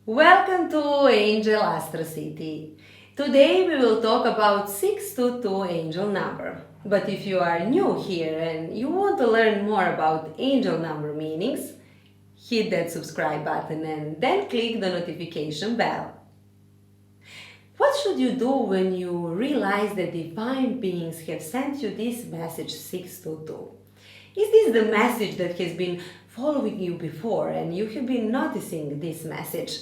Welcome to Angel Astro City. Today we will talk about 622 angel number. But if you are new here and you want to learn more about angel number meanings, hit that subscribe button and then click the notification bell. What should you do when you realize that divine beings have sent you this message 622? Is this the message that has been following you before and you have been noticing this message?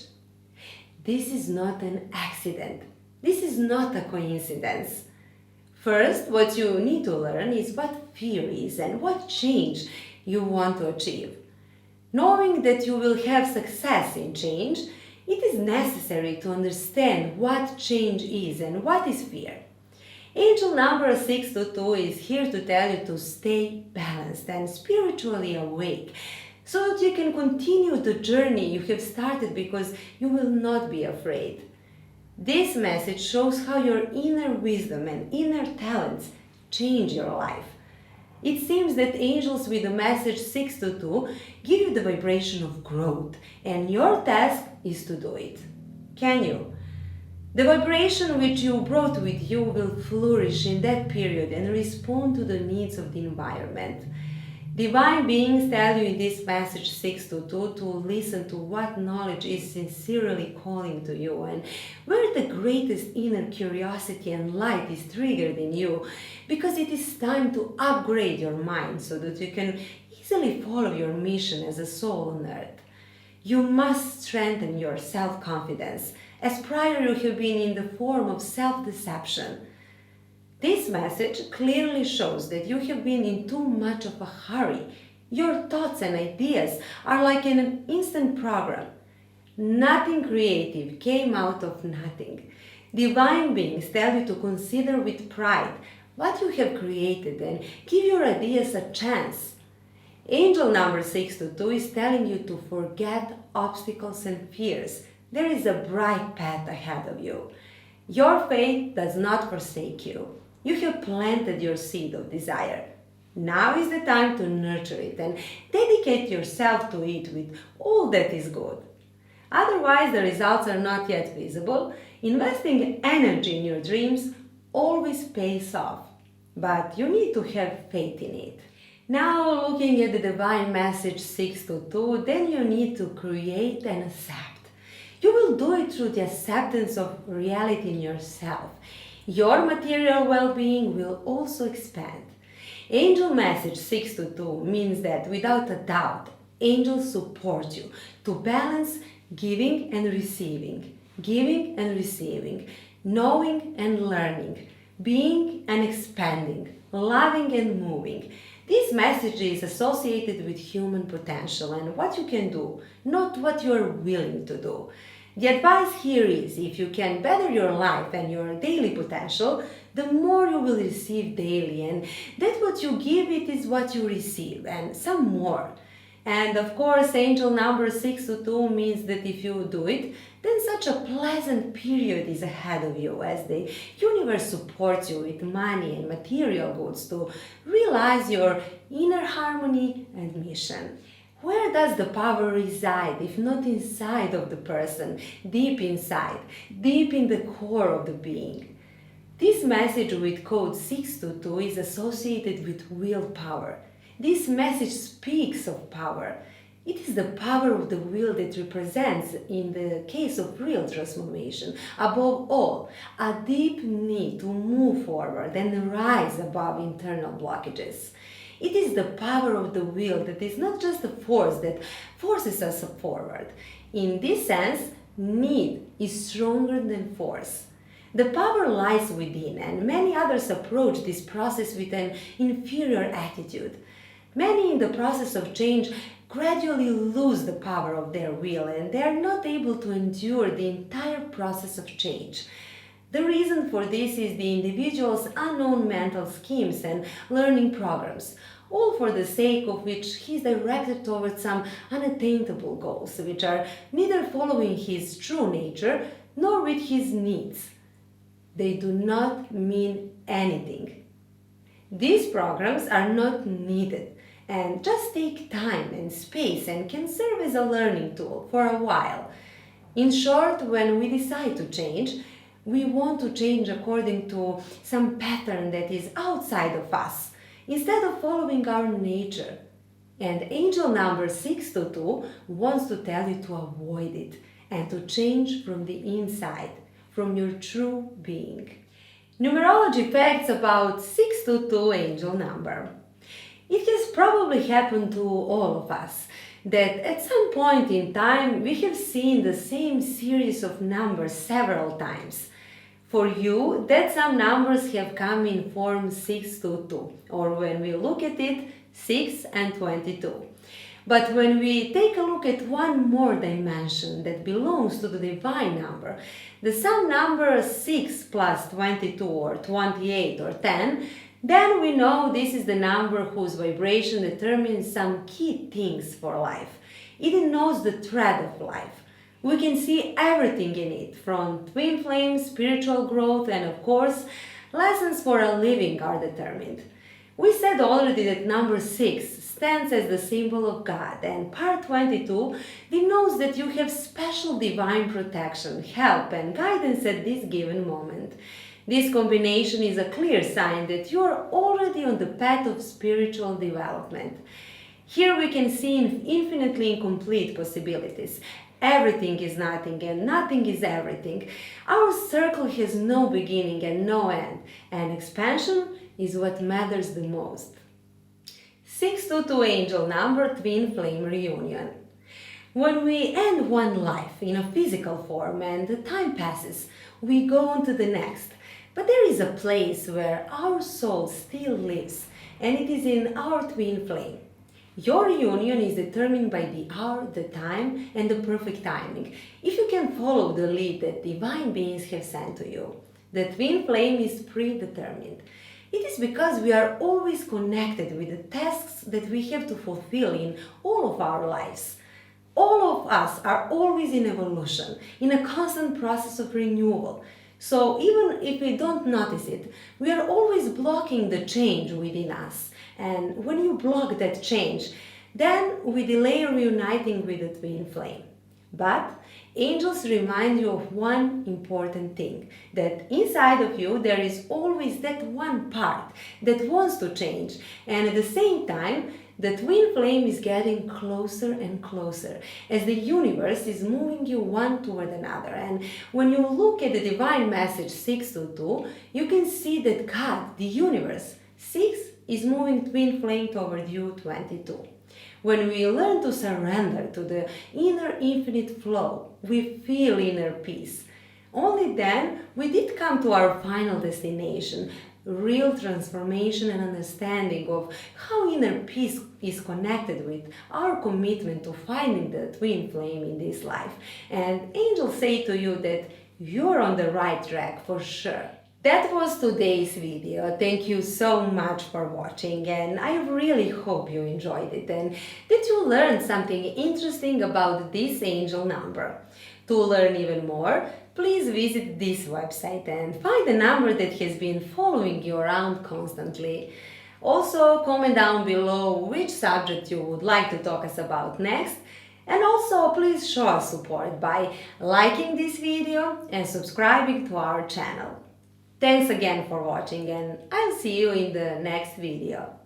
This is not an accident. This is not a coincidence. First, what you need to learn is what fear is and what change you want to achieve. Knowing that you will have success in change, it is necessary to understand what change is and what is fear. Angel number 622 is here to tell you to stay balanced and spiritually awake so that you can continue the journey you have started because you will not be afraid. This message shows how your inner wisdom and inner talents change your life. It seems that angels with the message 622 give you the vibration of growth, and your task is to do it. Can you? The vibration which you brought with you will flourish in that period and respond to the needs of the environment. Divine beings tell you in this message 622 to listen to what knowledge is sincerely calling to you and where the greatest inner curiosity and light is triggered in you, because it is time to upgrade your mind so that you can easily follow your mission as a soul on earth. You must strengthen your self-confidence, as prior you have been in the form of self-deception. This message clearly shows that you have been in too much of a hurry. Your thoughts and ideas are like an instant program. Nothing creative came out of nothing. Divine beings tell you to consider with pride what you have created and give your ideas a chance. Angel number 622 is telling you to forget obstacles and fears. There is a bright path ahead of you. Your faith does not forsake you. You have planted your seed of desire. Now is the time to nurture it and dedicate yourself to it with all that is good. Otherwise, the results are not yet visible. Investing energy in your dreams always pays off, but you need to have faith in it. Now, looking at the divine message 622, then you need to create and accept. You will do it through the acceptance of reality in yourself. Your material well-being will also expand. Angel message 622 means that without a doubt, angels support you to balance giving and receiving, knowing and learning, being and expanding, loving and moving. This message is associated with human potential and what you can do, not what you are willing to do. The advice here is, if you can better your life and your daily potential, the more you will receive daily, and that what you give it is what you receive, and some more. And of course, angel number 622 means that if you do it, then such a pleasant period is ahead of you as the universe supports you with money and material goods to realize your inner harmony and mission. Where does the power reside if not inside of the person, deep inside, deep in the core of the being? This message with code 622 is associated with willpower. This message speaks of power. It is the power of the will that represents, in the case of real transformation, above all, a deep need to move forward and rise above internal blockages. It is the power of the will that is not just a force that forces us forward. In this sense, need is stronger than force. The power lies within, and many others approach this process with an inferior attitude. Many in the process of change gradually lose the power of their will, and they are not able to endure the entire process of change. The reason for this is the individual's unknown mental schemes and learning programs, all for the sake of which he is directed towards some unattainable goals, which are neither following his true nature nor with his needs. They do not mean anything. These programs are not needed and just take time and space and can serve as a learning tool for a while. In short, when we decide to change, we want to change according to some pattern that is outside of us, instead of following our nature. And angel number 622 wants to tell you to avoid it and to change from the inside, from your true being. Numerology facts about 622 angel number. It has probably happened to all of us that at some point in time we have seen the same series of numbers several times. For you, that some numbers have come in form 622, or when we look at it, 6 and 22. But when we take a look at one more dimension that belongs to the divine number, the sum number 6 plus 22 or 28 or 10, then we know this is the number whose vibration determines some key things for life. It knows the thread of life. We can see everything in it, from twin flames, spiritual growth, and of course, lessons for a living are determined. We said already that number 6 stands as the symbol of God, and part 22 denotes that you have special divine protection, help, and guidance at this given moment. This combination is a clear sign that you are already on the path of spiritual development. Here we can see infinitely incomplete possibilities. Everything is nothing and nothing is everything. Our circle has no beginning and no end, and expansion is what matters the most. 622 angel number, twin flame reunion. When we end one life in a physical form and the time passes, we go on to the next. But there is a place where our soul still lives, and it is in our twin flame. Your union is determined by the hour, the time, and the perfect timing, if you can follow the lead that divine beings have sent to you. The twin flame is predetermined. It is because we are always connected with the tasks that we have to fulfill in all of our lives. All of us are always in evolution, in a constant process of renewal. So even if we don't notice it, we are always blocking the change within us. And when you block that change, then we delay reuniting with the twin flame. But angels remind you of one important thing, that inside of you there is always that one part that wants to change, and at the same time the twin flame is getting closer and closer as the universe is moving you one toward another. And when you look at the divine message 622, you can see that God, the universe, 6 is moving twin flame toward you 22. When we learn to surrender to the inner infinite flow, we feel inner peace. Only then we did come to our final destination, real transformation and understanding of how inner peace is connected with our commitment to finding the twin flame in this life. And angels say to you that you're on the right track for sure. That was today's video. Thank you so much for watching, and I really hope you enjoyed it and that you learned something interesting about this angel number. To learn even more, please visit this website and find a number that has been following you around constantly. Also, comment down below which subject you would like to talk us about next. And also, please show us support by liking this video and subscribing to our channel. Thanks again for watching, and I'll see you in the next video.